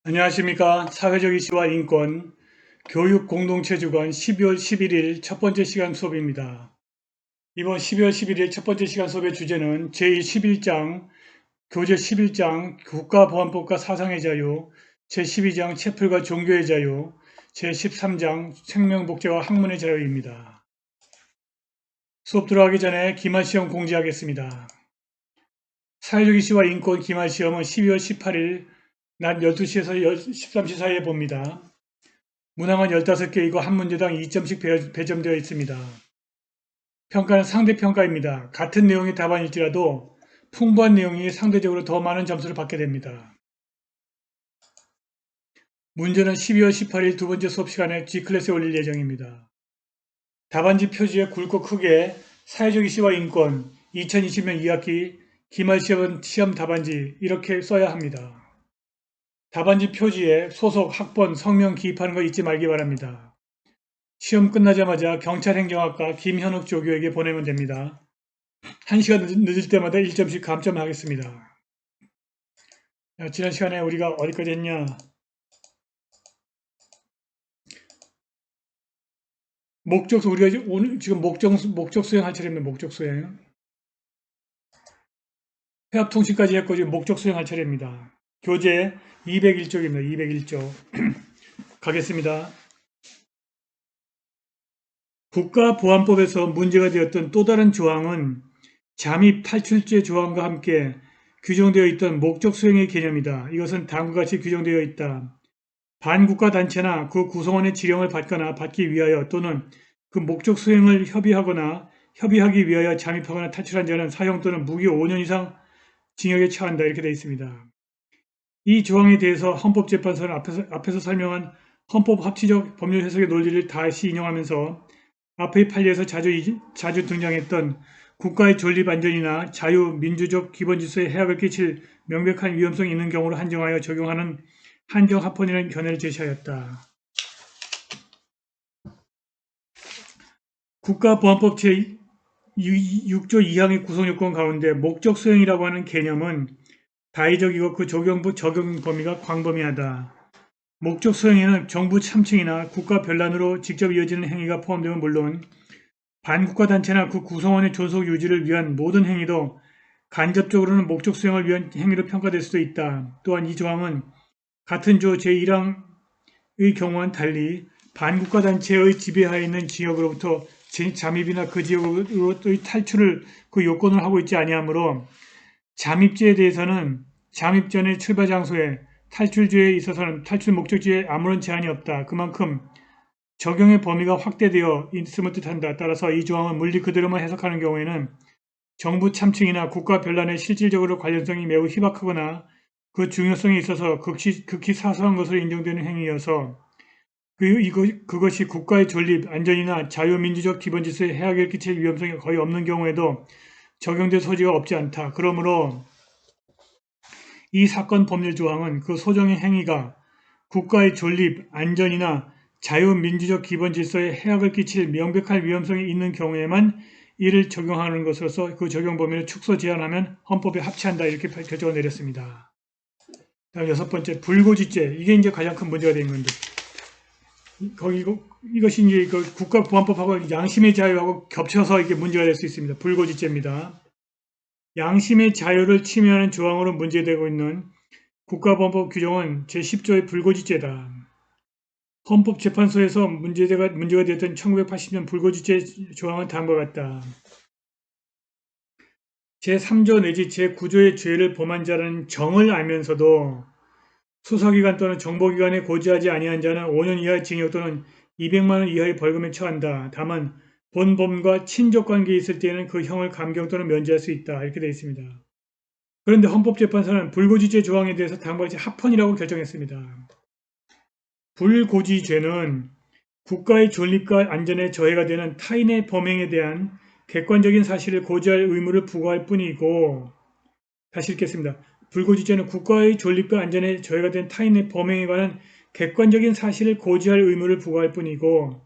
안녕하십니까. 사회적 이슈와 인권, 교육 공동체 주관 12월 11일 첫 번째 시간 수업입니다. 이번 12월 11일 첫 번째 시간 수업의 주제는 제11장, 교재 11장 국가보안법과 사상의 자유, 제12장 채플과 종교의 자유, 제13장 생명, 복제와 학문의 자유입니다. 수업 들어가기 전에 기말시험 공지하겠습니다. 사회적 이슈와 인권 기말시험은 12월 18일 낮 12시에서 13시 사이에 봅니다. 문항은 15개이고 한 문제당 2점씩 배점되어 있습니다. 평가는 상대평가입니다. 같은 내용의 답안일지라도 풍부한 내용이 상대적으로 더 많은 점수를 받게 됩니다. 문제는 12월 18일 두 번째 수업 시간에 G클래스에 올릴 예정입니다. 답안지 표지에 굵고 크게 사회적 이슈와 인권 2020년 2학기 기말시험 시험 답안지 이렇게 써야 합니다. 답안지 표지에 소속, 학번, 성명 기입하는 거 잊지 말기 바랍니다. 시험 끝나자마자 경찰행정학과 김현욱 조교에게 보내면 됩니다. 1시간 늦을 때마다 1점씩 감점하겠습니다. 지난 시간에 우리가 어디까지 했냐? 우리가 오늘 지금 목적 수행할 차례입니다. 목적 수행. 회합통신까지 했고 지금 목적 수행할 차례입니다. 교재 201쪽입니다. 201쪽. 가겠습니다. 국가보안법에서 문제가 되었던 또 다른 조항은 잠입 탈출죄 조항과 함께 규정되어 있던 목적 수행의 개념이다. 이것은 다음과 같이 규정되어 있다. 반국가 단체나 그 구성원의 지령을 받거나 받기 위하여 또는 그 목적 수행을 협의하기 위하여 잠입하거나 탈출한 자는 사형 또는 무기 5년 이상 징역에 처한다. 이렇게 되어 있습니다. 이 조항에 대해서 헌법재판소는 앞에서 설명한 헌법 합치적 법률 해석의 논리를 다시 인용하면서 앞의 판례에서 자주 등장했던 국가의 존립 안전이나 자유, 민주적 기본 질서에 해악을 끼칠 명백한 위험성이 있는 경우로 한정하여 적용하는 한정합헌이라는 견해를 제시하였다. 국가보안법 제6조 2항의 구성요건 가운데 목적 수행이라고 하는 개념은 다의적이고 그 적용 범위가 광범위하다. 목적 수행에는 정부 참칭이나 국가 변란으로 직접 이어지는 행위가 포함되면 물론 반국가 단체나 그 구성원의 존속 유지를 위한 모든 행위도 간접적으로는 목적 수행을 위한 행위로 평가될 수도 있다. 또한 이 조항은 같은 조 제1항의 경우와는 달리 반국가 단체의 지배하에 있는 지역으로부터 잠입이나 그 지역으로부터의 탈출을 그 요건을 하고 있지 아니하므로 잠입죄에 대해서는 잠입 전의 출발 장소에 탈출죄에 있어서는 탈출 목적지에 아무런 제한이 없다. 그만큼 적용의 범위가 확대되어 있음을 뜻한다. 따라서 이 조항은 문리 그대로만 해석하는 경우에는 정부 참칭이나 국가 변란에 실질적으로 관련성이 매우 희박하거나 그 중요성에 있어서 극히 사소한 것으로 인정되는 행위여서 그것이 국가의 존립, 안전이나 자유민주적 기본질서에 해악을 끼칠 위험성이 거의 없는 경우에도 적용될 소지가 없지 않다. 그러므로 이 사건 법률 조항은 그 소정의 행위가 국가의 존립, 안전이나 자유민주적 기본질서에 해악을 끼칠 명백한 위험성이 있는 경우에만 이를 적용하는 것으로서 그 적용 범위를 축소 제한하면 헌법에 합치한다. 이렇게 결정을 내렸습니다. 다음 6번째, 불고지죄. 이게 이제 가장 큰 문제가 된 건데. 이것이 이제 그 국가보안법하고 양심의 자유하고 겹쳐서 이게 문제가 될 수 있습니다. 불고지죄입니다. 양심의 자유를 침해하는 조항으로 문제되고 있는 국가보안법 규정은 제10조의 불고지죄다. 헌법재판소에서 문제가 되었던 1980년 불고지죄 조항은 다음과 같다. 제3조 내지 제9조의 죄를 범한 자라는 정을 알면서도 수사기관 또는 정보기관에 고지하지 아니한 자는 5년 이하의 징역 또는 200만 원 이하의 벌금에 처한다. 다만 본범과 친족관계에 있을 때에는 그 형을 감경 또는 면제할 수 있다. 이렇게 되어 있습니다. 그런데 헌법재판소는 불고지죄 조항에 대해서 다음과 같이 합헌이라고 결정했습니다. 불고지죄는 국가의 존립과 안전에 저해가 되는 타인의 범행에 대한 객관적인 사실을 고지할 의무를 부과할 뿐이고, 다시 읽겠습니다. 불고지죄는 국가의 존립과 안전에 저해가 된 타인의 범행에 관한 객관적인 사실을 고지할 의무를 부과할 뿐이고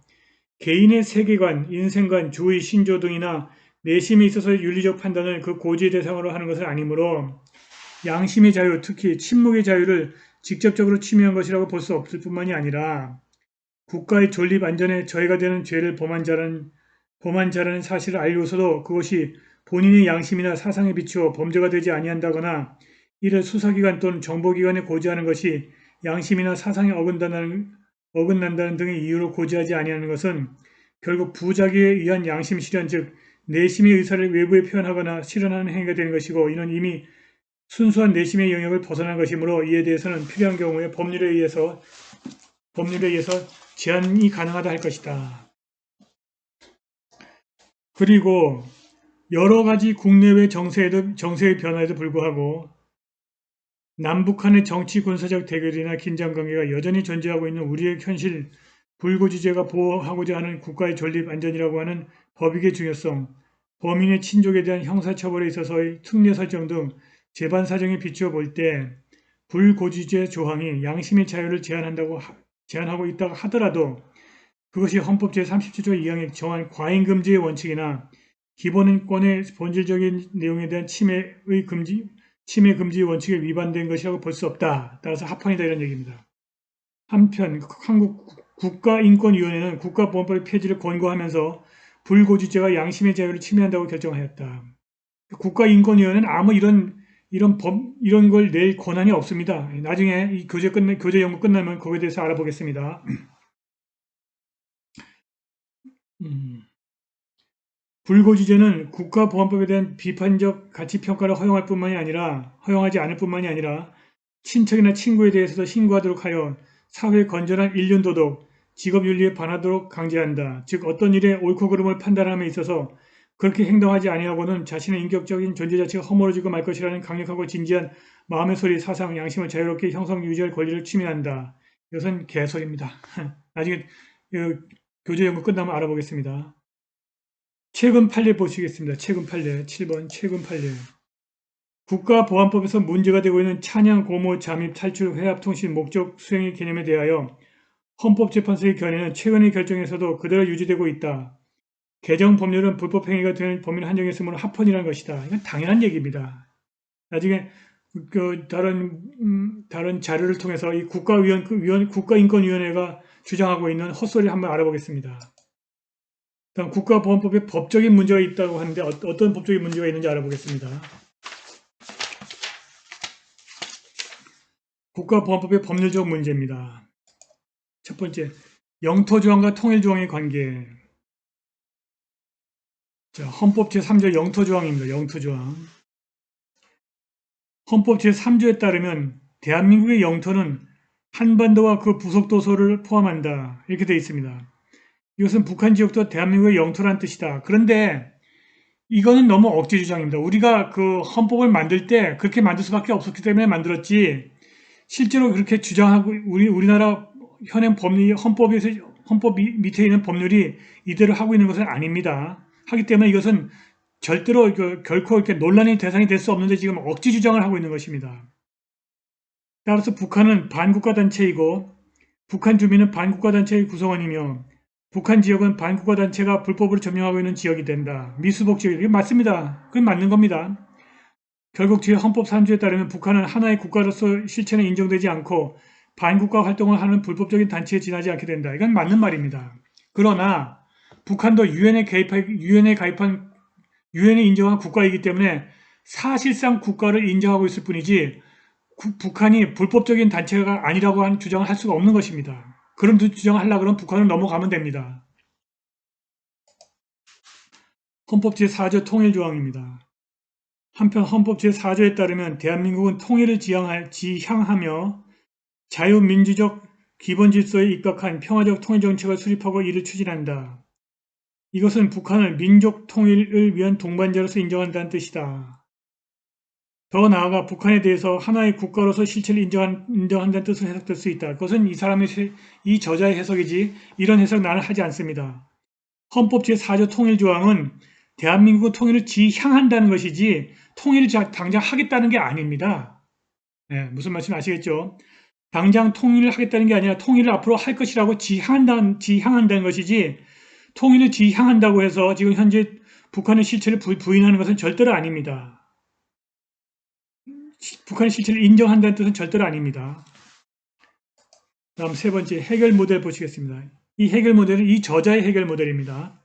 개인의 세계관, 인생관, 주의, 신조 등이나 내심에 있어서의 윤리적 판단을 그 고지의 대상으로 하는 것은 아니므로 양심의 자유, 특히 침묵의 자유를 직접적으로 침해한 것이라고 볼 수 없을 뿐만이 아니라 국가의 존립 안전에 저해가 되는 죄를 범한 자라는 사실을 알고서도 그것이 본인의 양심이나 사상에 비추어 범죄가 되지 아니한다거나 이를 수사기관 또는 정보기관에 고지하는 것이 양심이나 사상에 어긋난다는 등의 이유로 고지하지 아니하는 것은 결국 부작위에 의한 양심 실현, 즉 내심의 의사를 외부에 표현하거나 실현하는 행위가 되는 것이고, 이는 이미 순수한 내심의 영역을 벗어난 것이므로 이에 대해서는 필요한 경우에 법률에 의해서 제한이 가능하다 할 것이다. 그리고 여러 가지 국내외 정세의 변화에도 불구하고 남북한의 정치 군사적 대결이나 긴장 관계가 여전히 존재하고 있는 우리의 현실 불고지죄가 보호하고자 하는 국가의 존립 안전이라고 하는 법익의 중요성, 범인의 친족에 대한 형사처벌에 있어서의 특례 설정 등 재반 사정에 비추어 볼 때 불고지죄 조항이 양심의 자유를 제한하고 있다고 하더라도 그것이 헌법 제37조 2항에 정한 과잉금지의 원칙이나 기본권의 본질적인 내용에 대한 침해 금지 원칙에 위반된 것이라고 볼 수 없다. 따라서 합헌이다 이런 얘기입니다. 한편 한국 국가인권위원회는 국가보안법의 폐지를 권고하면서 불고지죄가 양심의 자유를 침해한다고 결정하였다. 국가인권위원회는 아무 이런 걸 낼 권한이 없습니다. 나중에 이 교재 연구 끝나면 거기에 대해서 알아보겠습니다. 불고지죄는 국가보안법에 대한 비판적 가치평가를 허용하지 않을 뿐만이 아니라 친척이나 친구에 대해서도 신고하도록 하여 사회의 건전한 인륜도덕, 직업윤리에 반하도록 강제한다. 즉 어떤 일의 옳고 그름을 판단함에 있어서 그렇게 행동하지 아니하고는 자신의 인격적인 존재 자체가 허물어지고 말 것이라는 강력하고 진지한 마음의 소리, 사상, 양심을 자유롭게 형성 유지할 권리를 침해한다. 이것은 개소리입니다. 나중에 교재 연구 끝나면 알아보겠습니다. 최근 판례 보시겠습니다. 최근 판례 7번 최근 판례. 국가보안법에서 문제가 되고 있는 찬양, 고모, 잠입, 탈출, 회합, 통신, 목적, 수행의 개념에 대하여 헌법재판소의 견해는 최근의 결정에서도 그대로 유지되고 있다. 개정 법률은 불법행위가 되는 범위를 한정했으므로 합헌이라는 것이다. 이건 당연한 얘기입니다. 나중에 다른 자료를 통해서 이 국가인권위원회가 주장하고 있는 헛소리를 한번 알아보겠습니다. 다음 국가보안법에 법적인 문제가 있다고 하는데 어떤 법적인 문제가 있는지 알아보겠습니다. 국가보안법의 법률적 문제입니다. 첫 번째, 영토조항과 통일조항의 관계. 자, 헌법 제3조 영토조항입니다. 영토조항. 헌법 제3조에 따르면 대한민국의 영토는 한반도와 그 부속도서를 포함한다. 이렇게 되어 있습니다. 이것은 북한 지역도 대한민국의 영토란 뜻이다. 그런데 이거는 너무 억지 주장입니다. 우리가 그 헌법을 만들 때 그렇게 만들 수밖에 없었기 때문에 만들었지, 실제로 그렇게 주장하고 우리나라 현행 헌법 밑에 있는 법률이 이대로 하고 있는 것은 아닙니다. 하기 때문에 이것은 절대로 결코 이렇게 논란의 대상이 될 수 없는데 지금 억지 주장을 하고 있는 것입니다. 따라서 북한은 반국가단체이고 북한 주민은 반국가단체의 구성원이며 북한 지역은 반국가단체가 불법으로 점령하고 있는 지역이 된다. 미수복 지역. 이게 맞습니다. 그건 맞는 겁니다. 결국 제 헌법 3조에 따르면 북한은 하나의 국가로서 실체는 인정되지 않고 반국가 활동을 하는 불법적인 단체에 지나지 않게 된다. 이건 맞는 말입니다. 그러나 북한도 유엔에 인정한 국가이기 때문에 사실상 국가를 인정하고 있을 뿐이지 북한이 불법적인 단체가 아니라고 하는 주장을 할 수가 없는 것입니다. 그런 주장을 하려고 그러면 북한을 넘어가면 됩니다. 헌법 제4조 통일조항입니다. 한편 헌법 제4조에 따르면 대한민국은 통일을 지향하며 자유민주적 기본질서에 입각한 평화적 통일정책을 수립하고 이를 추진한다. 이것은 북한을 민족 통일을 위한 동반자로서 인정한다는 뜻이다. 더 나아가 북한에 대해서 하나의 국가로서 실체를 인정한다는 뜻으로 해석될 수 있다. 그것은 이 저자의 해석이지 이런 해석 나는 하지 않습니다. 헌법 제4조 통일조항은 대한민국은 통일을 지향한다는 것이지 통일을 당장 하겠다는 게 아닙니다. 네, 무슨 말씀 아시겠죠? 당장 통일을 하겠다는 게 아니라 통일을 앞으로 할 것이라고 지향한다는 것이지 통일을 지향한다고 해서 지금 현재 북한의 실체를 부인하는 것은 절대로 아닙니다. 북한의 실체를 인정한다는 뜻은 절대로 아닙니다. 다음 세 번째 해결 모델 보시겠습니다. 이 해결 모델은 이 저자의 해결 모델입니다.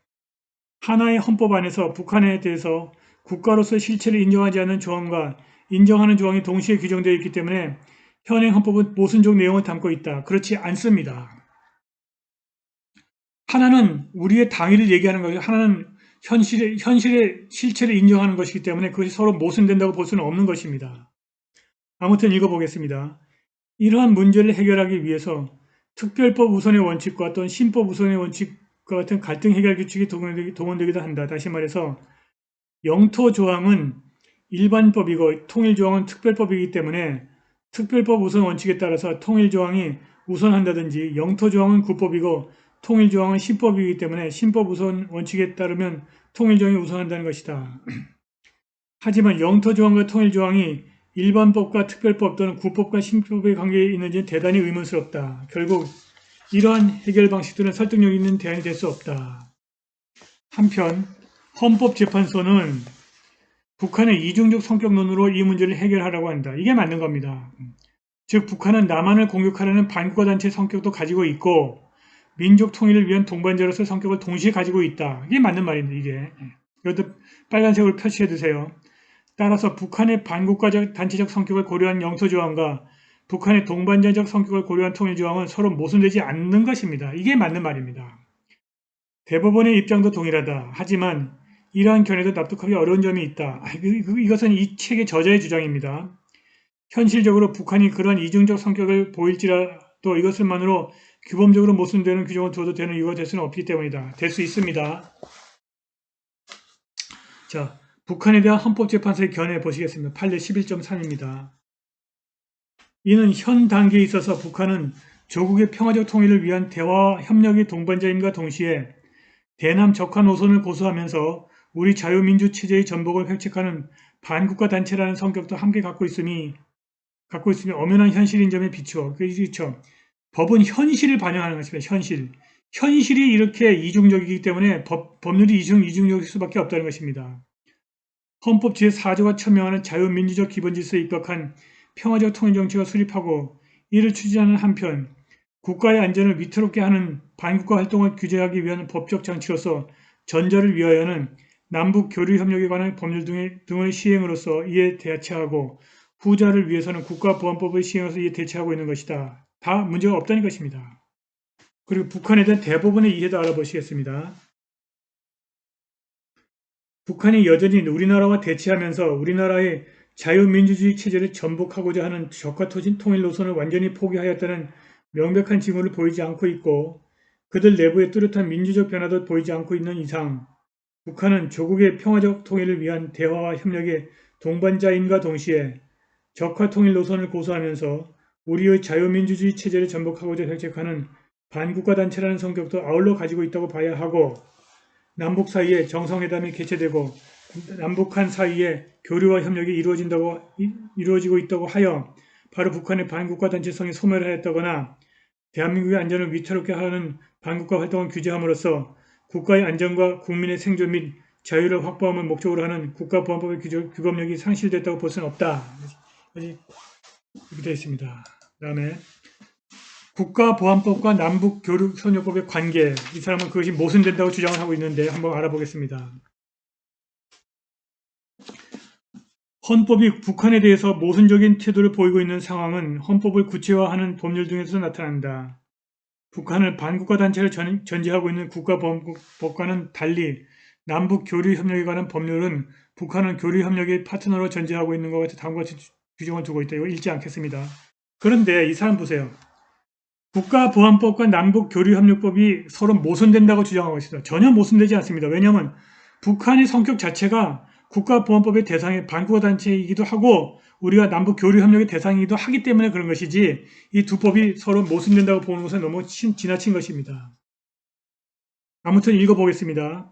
하나의 헌법 안에서 북한에 대해서 국가로서의 실체를 인정하지 않는 조항과 인정하는 조항이 동시에 규정되어 있기 때문에 현행 헌법은 모순적 내용을 담고 있다. 그렇지 않습니다. 하나는 우리의 당위를 얘기하는 거예요. 하나는 현실의 실체를 인정하는 것이기 때문에 그것이 서로 모순된다고 볼 수는 없는 것입니다. 아무튼 읽어보겠습니다. 이러한 문제를 해결하기 위해서 특별법 우선의 원칙과 또는 신법 우선의 원칙과 같은 갈등 해결 규칙이 동원되기도 한다. 다시 말해서 영토 조항은 일반법이고 통일 조항은 특별법이기 때문에 특별법 우선 원칙에 따라서 통일 조항이 우선한다든지 영토 조항은 구법이고 통일 조항은 신법이기 때문에 신법 우선 원칙에 따르면 통일 조항이 우선한다는 것이다. 하지만 영토 조항과 통일 조항이 일반법과 특별법 또는 구법과 신법의 관계에 있는지는 대단히 의문스럽다. 결국 이러한 해결 방식들은 설득력 있는 대안이 될 수 없다. 한편 헌법재판소는 북한의 이중적 성격론으로 이 문제를 해결하라고 한다. 이게 맞는 겁니다. 즉 북한은 남한을 공격하려는 반국가단체 성격도 가지고 있고 민족 통일을 위한 동반자로서의 성격을 동시에 가지고 있다. 이게 맞는 말입니다. 이게. 이것도 빨간색으로 표시해 두세요. 따라서 북한의 반국가적 단체적 성격을 고려한 영토조항과 북한의 동반자적 성격을 고려한 통일조항은 서로 모순되지 않는 것입니다. 이게 맞는 말입니다. 대법원의 입장도 동일하다. 하지만 이러한 견해도 납득하기 어려운 점이 있다. 이것은 이 책의 저자의 주장입니다. 현실적으로 북한이 그런 이중적 성격을 보일지라도 이것을만으로 규범적으로 모순되는 규정을 두어도 되는 이유가 될 수는 없기 때문이다. 될 수 있습니다. 자, 북한에 대한 헌법재판소의 견해 보시겠습니다. 판례 11.3입니다. 이는 현 단계에 있어서 북한은 조국의 평화적 통일을 위한 대화와 협력의 동반자임과 동시에 대남 적화 노선을 고수하면서 우리 자유민주 체제의 전복을 획책하는 반국가 단체라는 성격도 함께 갖고 있으니 엄연한 현실인 점에 비추어 그렇죠. 법은 현실을 반영하는 것입니다. 현실이 이렇게 이중적이기 때문에 법률이 이중적일 수밖에 없다는 것입니다. 헌법 제4조가 천명하는 자유민주적 기본질서에 입각한 평화적 통일정치가 수립하고 이를 추진하는 한편 국가의 안전을 위태롭게 하는 반국가 활동을 규제하기 위한 법적 장치로서 전자를 위하여는 남북 교류협력에 관한 법률 등의 시행으로서 이에 대처하고 후자를 위해서는 국가보안법의 시행으로서 이에 대처하고 있는 것이다. 다 문제가 없다는 것입니다. 그리고 북한에 대한 대법원의 이해도 알아보시겠습니다. 북한이 여전히 우리나라와 대치하면서 우리나라의 자유민주주의 체제를 전복하고자 하는 적화 통일 노선을 완전히 포기하였다는 명백한 징후를 보이지 않고 있고 그들 내부의 뚜렷한 민주적 변화도 보이지 않고 있는 이상 북한은 조국의 평화적 통일을 위한 대화와 협력의 동반자임과 동시에 적화 통일 노선을 고수하면서 우리의 자유민주주의 체제를 전복하고자 획책하는 반국가 단체라는 성격도 아울러 가지고 있다고 봐야 하고 남북 사이에 정상회담이 개최되고 남북한 사이에 교류와 협력이 이루어지고 있다고 하여 바로 북한의 반국가 단체성이 소멸을 하였다거나 대한민국의 안전을 위태롭게 하는 반국가 활동을 규제함으로써 국가의 안전과 국민의 생존 및 자유를 확보함을 목적으로 하는 국가보안법의 규범력이 상실됐다고 볼 수는 없다. 이렇게 되어 있습니다. 그 다음에 국가보안법과 남북교류협력법의 관계, 이 사람은 그것이 모순된다고 주장을 하고 있는데 한번 알아보겠습니다. 헌법이 북한에 대해서 모순적인 태도를 보이고 있는 상황은 헌법을 구체화하는 법률 등에서 나타난다. 북한을 반국가 단체를 전제하고 있는 국가보안법과는 달리 남북교류협력에 관한 법률은 북한은 교류협력의 파트너로 전제하고 있는 것 같이 다음과 같이 규정을 두고 있다. 이거 읽지 않겠습니다. 그런데 이 사람 보세요. 국가보안법과 남북교류협력법이 서로 모순된다고 주장하고 있습니다. 전혀 모순되지 않습니다. 왜냐하면 북한의 성격 자체가 국가보안법의 대상의 반국가 단체이기도 하고 우리가 남북교류협력의 대상이기도 하기 때문에 그런 것이지 이 두 법이 서로 모순된다고 보는 것은 너무 지나친 것입니다. 아무튼 읽어보겠습니다.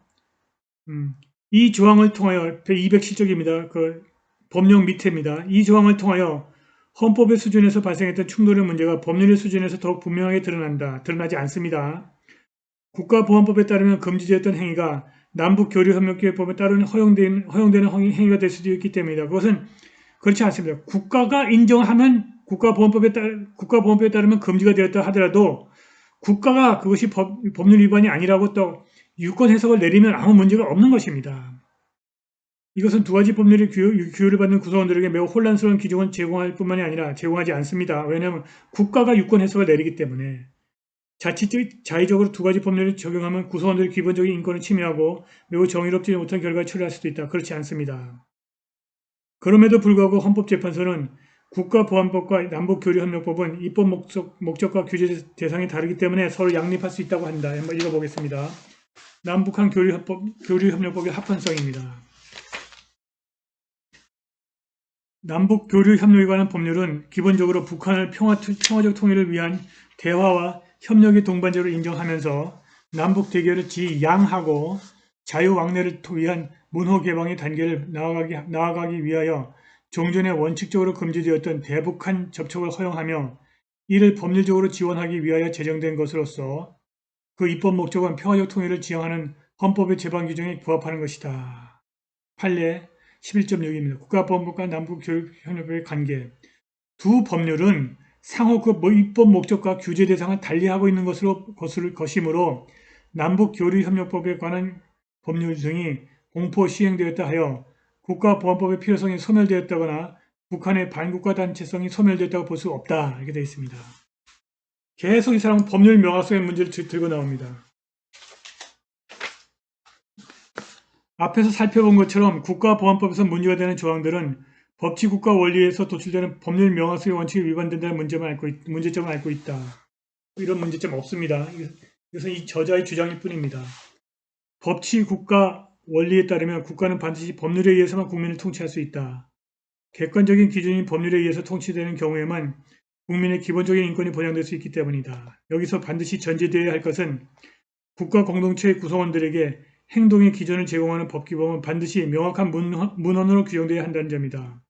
이 조항을 통하여 207쪽입니다. 그 법령 밑에입니다. 이 조항을 통하여 헌법의 수준에서 발생했던 충돌의 문제가 법률의 수준에서 더욱 분명하게 드러나지 않습니다. 국가보안법에 따르면 금지되었던 행위가 남북교류협력법에 따르는 허용되는 행위가 될 수도 있기 때문이다. 그것은 그렇지 않습니다. 국가가 인정하면 국가보안법에 따르면 금지가 되었다 하더라도 국가가 그것이 법률 위반이 아니라고 또 유권 해석을 내리면 아무 문제가 없는 것입니다. 이것은 두 가지 법률의 규율을 받는 구성원들에게 매우 혼란스러운 기준을 제공할 뿐만이 아니라 제공하지 않습니다. 왜냐하면 국가가 유권 해석을 내리기 때문에 자의적으로 두 가지 법률을 적용하면 구성원들의 기본적인 인권을 침해하고 매우 정의롭지 못한 결과를 초래할 수도 있다. 그렇지 않습니다. 그럼에도 불구하고 헌법재판소는 국가보안법과 남북교류협력법은 입법 목적과 규제 대상이 다르기 때문에 서로 양립할 수 있다고 한다. 한번 읽어보겠습니다. 남북한 교류협력법의 합헌성입니다. 남북교류협력에 관한 법률은 기본적으로 북한을 평화적 통일을 위한 대화와 협력의 동반자로 인정하면서 남북 대결을 지양하고 자유왕래를 위한 문호 개방의 단계를 나아가기 위하여 종전에 원칙적으로 금지되었던 대북한 접촉을 허용하며 이를 법률적으로 지원하기 위하여 제정된 것으로서 그 입법 목적은 평화적 통일을 지향하는 헌법의 제반 규정에 부합하는 것이다. 판례 11.6입니다. 국가보안법과 남북교류협력법의 관계. 두 법률은 상호 그 입법 목적과 규제 대상을 달리하고 있는 것이므로 남북교류협력법에 관한 법률 등이 공포 시행되었다 하여 국가보안법의 필요성이 소멸되었다거나 북한의 반국가 단체성이 소멸되었다고 볼 수 없다. 이렇게 되어 있습니다. 계속 이 사람은 법률 명확성의 문제를 들고 나옵니다. 앞에서 살펴본 것처럼 국가보안법에서 문제가 되는 조항들은 법치국가 원리에서 도출되는 법률 명확성의 원칙에 위반된다는 문제점을 앓고 있다. 이런 문제점 없습니다. 이것은 이 저자의 주장일 뿐입니다. 법치국가 원리에 따르면 국가는 반드시 법률에 의해서만 국민을 통치할 수 있다. 객관적인 기준인 법률에 의해서 통치되는 경우에만 국민의 기본적인 인권이 보장될 수 있기 때문이다. 여기서 반드시 전제되어야 할 것은 국가 공동체의 구성원들에게 행동의 기준을 제공하는 법규범은 반드시 명확한 문헌으로 규정되어야 한다는 점이다.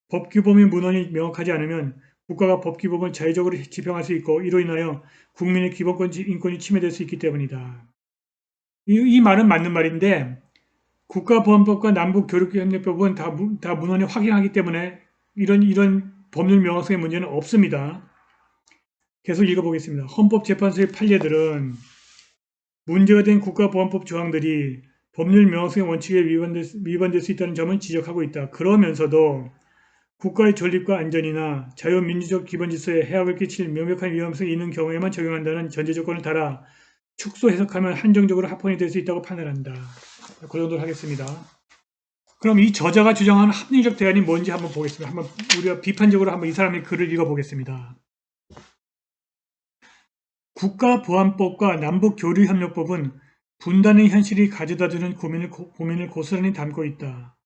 법규범의 문헌이 명확하지 않으면 국가가 법규범을 자의적으로 집행할 수 있고 이로 인하여 국민의 기본권 인권이 침해될 수 있기 때문이다. 이 말은 맞는 말인데 국가보안법과 남북교류협력법은 다 문헌에 확인하기 때문에 이런 법률 명확성의 문제는 없습니다. 계속 읽어보겠습니다. 헌법재판소의 판례들은 문제가 된 국가보안법 조항들이 법률 명확성의 원칙에 위반될 수 있다는 점을 지적하고 있다. 그러면서도 국가의 존립과 안전이나 자유민주적 기본질서에 해악을 끼칠 명백한 위험성이 있는 경우에만 적용한다는 전제조건을 달아 축소 해석하면 한정적으로 합헌이 될 수 있다고 판단한다. 그 정도로 하겠습니다. 그럼 이 저자가 주장하는 합리적 대안이 뭔지 한번 보겠습니다. 한번 우리가 비판적으로 한번 이 사람의 글을 읽어보겠습니다. 국가보안법과 남북교류협력법은 분단의 현실이 가져다주는 고민을 고스란히 담고 있다.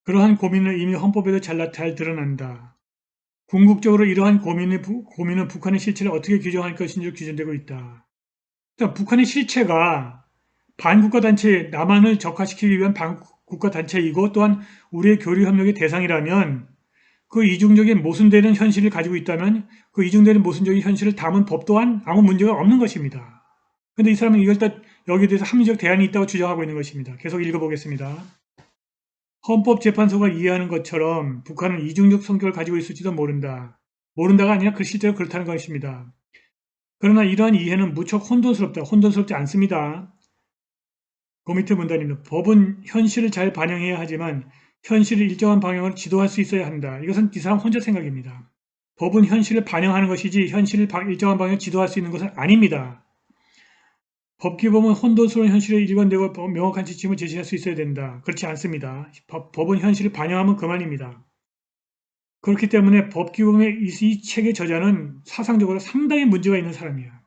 그러한 고민은 이미 헌법에도 잘 드러난다. 궁극적으로 이러한 고민은 북한의 실체를 어떻게 규정할 것인지로 규정되고 있다. 북한의 실체가 반국가단체, 남한을 적화시키기 위한 반국가단체이고 또한 우리의 교류협력의 대상이라면 그 이중적인 모순되는 현실을 가지고 있다면 그 이중되는 모순적인 현실을 담은 법 또한 아무 문제가 없는 것입니다. 그런데 이 사람은 이걸 여기에 대해서 합리적 대안이 있다고 주장하고 있는 것입니다. 계속 읽어보겠습니다. 헌법재판소가 이해하는 것처럼 북한은 이중적 성격을 가지고 있을지도 모른다. 모른다가 아니라 실제로 그렇다는 것입니다. 그러나 이러한 이해는 무척 혼돈스럽지 않습니다. 그 밑에 문단입니다. 법은 현실을 잘 반영해야 하지만 현실을 일정한 방향으로 지도할 수 있어야 한다. 이것은 이 사람 혼자 생각입니다. 법은 현실을 반영하는 것이지 현실을 일정한 방향으로 지도할 수 있는 것은 아닙니다. 법규범은 혼돈스러운 현실에 일관되고 명확한 지침을 제시할 수 있어야 된다. 그렇지 않습니다. 법은 현실을 반영하면 그만입니다. 그렇기 때문에 법규범의 이 책의 저자는 사상적으로 상당히 문제가 있는 사람이야.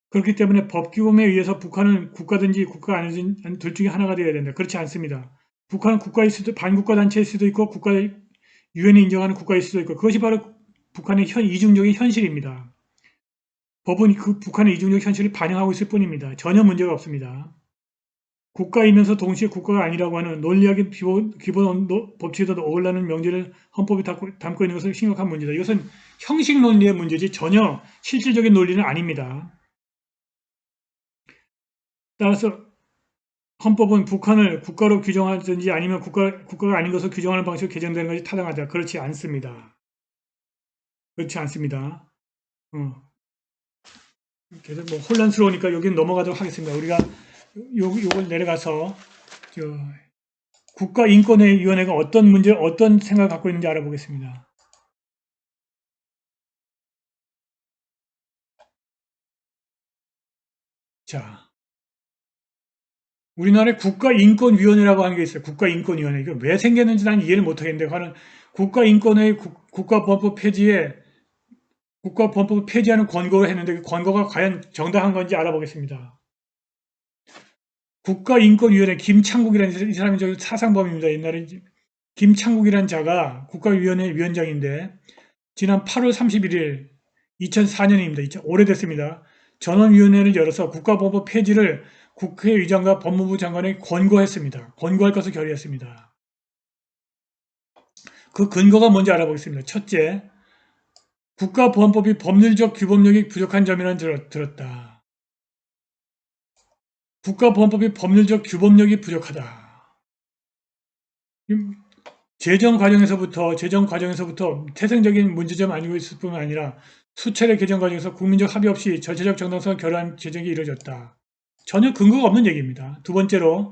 그렇기 때문에 법규범에 의해서 북한은 국가든지 국가가 아니든지 둘 중에 하나가 되어야 된다. 그렇지 않습니다. 북한은 국가일 수도 반국가 단체일 수도 있고 유엔이 인정하는 국가일 수도 있고 그것이 바로 북한의 이중적인 현실입니다. 법은 그 북한의 이중적 현실을 반영하고 있을 뿐입니다. 전혀 문제가 없습니다. 국가이면서 동시에 국가가 아니라고 하는 논리학의 기본 법칙에도 어울리는 명제를 헌법에 담고 있는 것은 심각한 문제다. 이것은 형식 논리의 문제지 전혀 실질적인 논리는 아닙니다. 따라서 헌법은 북한을 국가로 규정하든지 아니면 국가가 아닌 것을 규정하는 방식으로 개정되는 것이 타당하다. 그렇지 않습니다. 그렇지 않습니다. 계속 뭐 혼란스러우니까 여기는 넘어가도록 하겠습니다. 우리가 요걸 내려가서 저 국가인권위원회가 어떤 문제, 어떤 생각을 갖고 있는지 알아보겠습니다. 자, 우리나라에 국가인권위원회라고 하는 게 있어요. 국가인권위원회. 이게 왜 생겼는지 난 이해를 못하겠는데, 과연 국가인권회 국가범법 폐지에 국가범법을 폐지하는 권고를 했는데 그 권고가 과연 정당한 건지 알아보겠습니다. 국가인권위원회 김창국이라는 이 사람이 저 사상범입니다. 옛날에 김창국이라는 자가 국가위원회 위원장인데 지난 8월 31일 2004년입니다. 오래됐습니다. 전원위원회를 열어서 국가범법 폐지를 국회의장과 법무부 장관에 권고했습니다. 권고할 것을 결의했습니다. 그 근거가 뭔지 알아보겠습니다. 첫째, 국가보안법이 법률적 규범력이 부족한 점이라는 들었다. 국가보안법이 법률적 규범력이 부족하다. 제정 과정에서부터 태생적인 문제점 아니고 있을 뿐만 아니라 수차례 개정 과정에서 국민적 합의 없이 절차적 정당성을 결여한 제정이 이루어졌다. 전혀 근거가 없는 얘기입니다. 두 번째로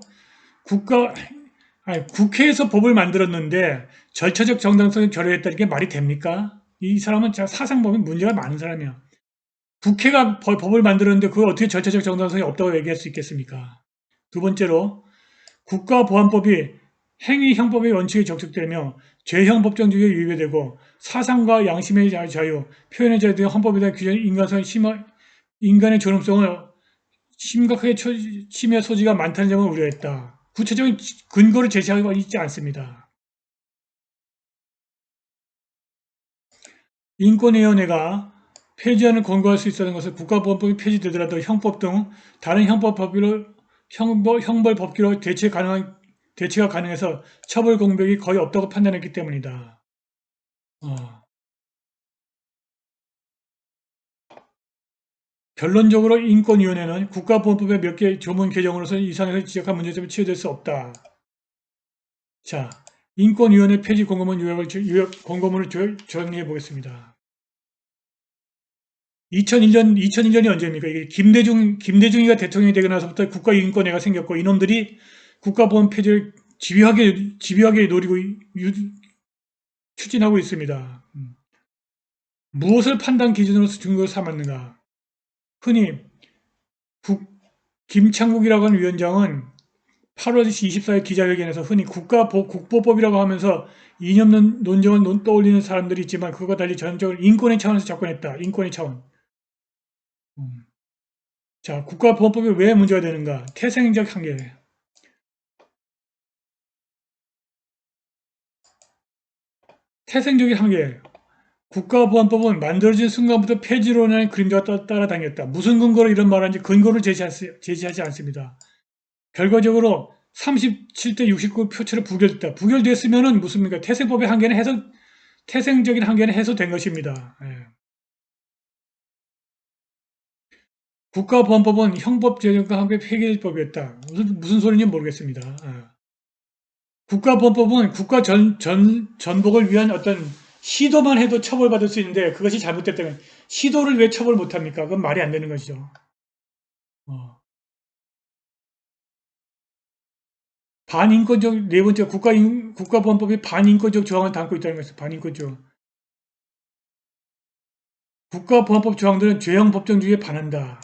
국회에서 법을 만들었는데 절차적 정당성을 결여했다는 게 말이 됩니까? 이 사람은 사상법에 문제가 많은 사람이야. 국회가 법을 만들었는데 그걸 어떻게 절차적 정당성이 없다고 얘기할 수 있겠습니까? 두 번째로 국가보안법이 행위형법의 원칙에 적격되며 죄형법정주의에 위배되고 사상과 양심의 자유, 표현의 자유 등 헌법에 대한 규정, 인간의 존엄성을 심각하게 침해 소지가 많다는 점을 우려했다. 구체적인 근거를 제시하고 있지 않습니다. 인권위원회가 폐지하는 권고할 수 있다는 것은 국가보안법이 폐지되더라도 형법 등 다른 형벌법규로 대체가 가능해서 처벌 공백이 거의 없다고 판단했기 때문이다. 결론적으로 인권위원회는 국가보안법의 몇 개 조문 개정으로서 이상에서 지적한 문제점이 치유될 수 없다. 자, 인권위원회 폐지 공고문을 정리해 보겠습니다. 2001년이 언제입니까? 이게 김대중이가 대통령이 되고 나서부터 국가인권회가 생겼고 이놈들이 국가보안 폐지를 집요하게 노리고 추진하고 있습니다. 무엇을 판단 기준으로 증거로 삼았는가? 흔히 김창국이라고 하는 위원장은 8월 24일 기자회견에서 흔히 국보법이라고 하면서 이념 논정을 떠올리는 사람들이 있지만 그것과 달리 전적으로 인권의 차원에서 접근했다. 인권의 차원. 자, 국가보안법이 왜 문제가 되는가? 태생적 한계. 태생적인 한계. 국가보안법은 만들어진 순간부터 폐지론의 그림자가 따라다녔다. 무슨 근거로 이런 말하는지 근거를 제시하지 않습니다. 결과적으로 37대 69 표체로 부결됐다. 부결됐으면은 무슨입니까? 태생적인 한계는 해소된 것입니다. 예. 국가보안법은 형법 제정과 함께 폐기법이었다. 무슨 소리인지 모르겠습니다. 예. 국가보안법은 전복을 위한 어떤 시도만 해도 처벌받을 수 있는데 그것이 잘못됐다면 시도를 왜 처벌 못합니까? 그건 말이 안 되는 것이죠. 반인권적 네 번째 국가보안법이 반인권적 조항을 담고 있다는 것이죠. 반인권적. 국가보안법 조항들은 죄형 법정주의에 반한다.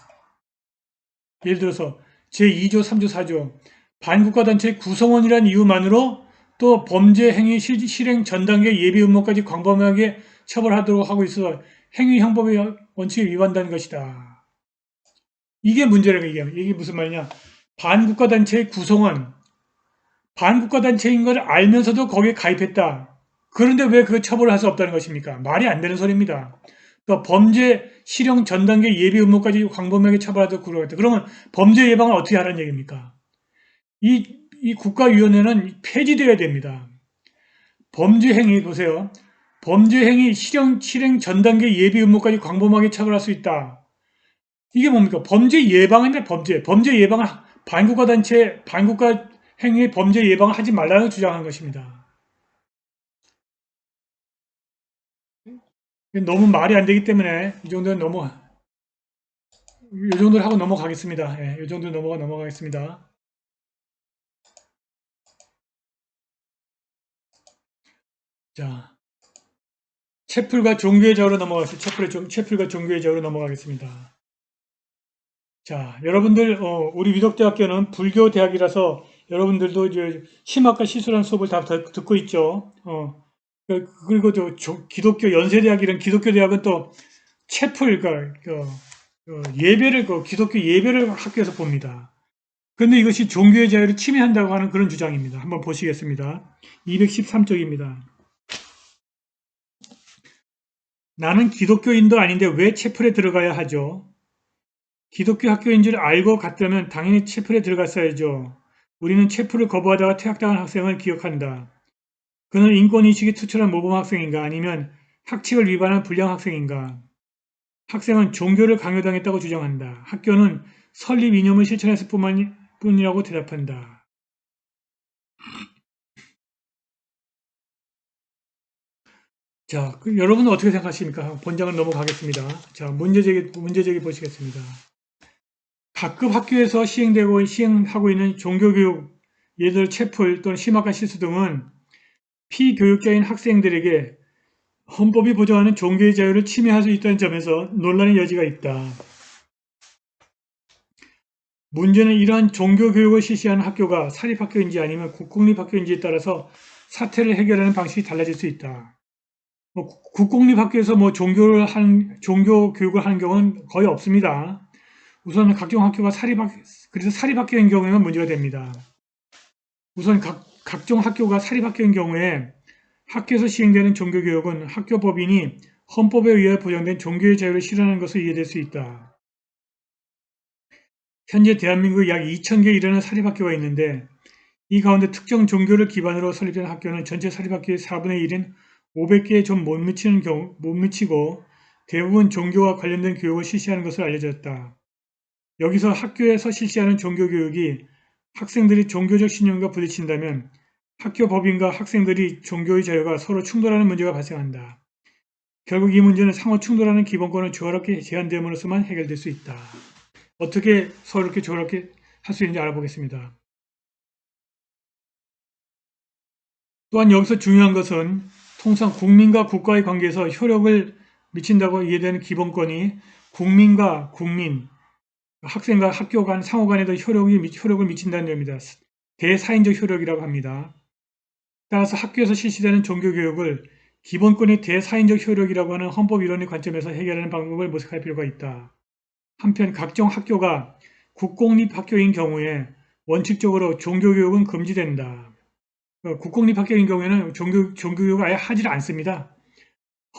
예를 들어서 제2조, 3조, 4조 반국가단체 구성원이라는 이유만으로 또 범죄 행위 실행 전 단계 예비 음모까지 광범위하게 처벌하도록 하고 있어 행위형법의 원칙에 위반되는 것이다. 이게 문제라는 이게 무슨 말이냐. 반국가단체의 구성원, 반국가단체인 걸 알면서도 거기에 가입했다. 그런데 왜 그 처벌을 할 수 없다는 것입니까? 말이 안 되는 소리입니다. 또 범죄 실형 전 단계 예비 음모까지 광범위하게 처벌하도록 그러겠다. 그러면 범죄 예방을 어떻게 하라는 얘기입니까? 이 국가위원회는 폐지되어야 됩니다. 범죄 행위 보세요. 범죄 행위 실행 전 단계 예비 음모까지 광범위하게 처벌할 수 있다. 이게 뭡니까? 범죄 예방인데 범죄 예방을 반국가 행위의 범죄 예방을 하지 말라고 주장한 것입니다. 너무 말이 안 되기 때문에 이 정도는 이 정도를 하고 넘어가겠습니다. 이 정도 넘어가겠습니다. 자, 채플과 종교의 자유로 넘어가겠습니다. 채플과 종교의 자유로 넘어가겠습니다. 자, 여러분들, 우리 위덕대학교는 불교 대학이라서 여러분들도 이제 심학과 시술하는 수업을 다 듣고 있죠. 그리고 또 기독교 연세대학 이런 기독교 대학은 또 채플, 예배를, 기독교 예배를 학교에서 봅니다. 그런데 이것이 종교의 자유를 침해한다고 하는 그런 주장입니다. 한번 보시겠습니다. 213쪽입니다. 나는 기독교인도 아닌데 왜 채플에 들어가야 하죠? 기독교 학교인 줄 알고 갔다면 당연히 채플에 들어갔어야죠. 우리는 채플을 거부하다가 퇴학당한 학생을 기억한다. 그는 인권의식이 투철한 모범 학생인가 아니면 학칙을 위반한 불량 학생인가? 학생은 종교를 강요당했다고 주장한다. 학교는 설립 이념을 실천했을 뿐이라고 대답한다. 자, 여러분은 어떻게 생각하십니까? 본장을 넘어가겠습니다. 자, 문제제기 보시겠습니다. 각급 학교에서 시행하고 있는 종교교육, 예를 들어 채플 또는 심학과 실수 등은 피교육자인 학생들에게 헌법이 보장하는 종교의 자유를 침해할 수 있다는 점에서 논란의 여지가 있다. 문제는 이러한 종교교육을 실시하는 학교가 사립학교인지 아니면 국공립학교인지에 따라서 사태를 해결하는 방식이 달라질 수 있다. 국공립학교에서 종교 교육을 하는 경우는 거의 없습니다. 우선 각종 학교가 그래서 사립학교인 경우에는 문제가 됩니다. 우선 각종 학교가 사립학교인 경우에 학교에서 시행되는 종교교육은 학교 법인이 헌법에 의해 보장된 종교의 자유를 실현하는 것으로 이해될 수 있다. 현재 대한민국에 약 2,000개 이르는 사립학교가 있는데 이 가운데 특정 종교를 기반으로 설립된 학교는 전체 사립학교의 4분의 1인 500개에 좀 못 미치고 대부분 종교와 관련된 교육을 실시하는 것으로 알려졌다. 여기서 학교에서 실시하는 종교교육이 학생들이 종교적 신념과 부딪힌다면 학교 법인과 학생들이 종교의 자유가 서로 충돌하는 문제가 발생한다. 결국 이 문제는 상호 충돌하는 기본권을 조화롭게 제한됨으로써만 해결될 수 있다. 어떻게 서로 이렇게 조화롭게 할 수 있는지 알아보겠습니다. 또한 여기서 중요한 것은 통상 국민과 국가의 관계에서 효력을 미친다고 이해되는 기본권이 국민과 국민, 학생과 학교 간 상호 간에도 효력을 미친다는 점입니다. 대사인적 효력이라고 합니다. 따라서 학교에서 실시되는 종교교육을 기본권의 대사인적 효력이라고 하는 헌법 이론의 관점에서 해결하는 방법을 모색할 필요가 있다. 한편 각종 학교가 국공립학교인 경우에 원칙적으로 종교교육은 금지된다. 국공립학교인 경우에는 종교교육을 아예 하질 않습니다.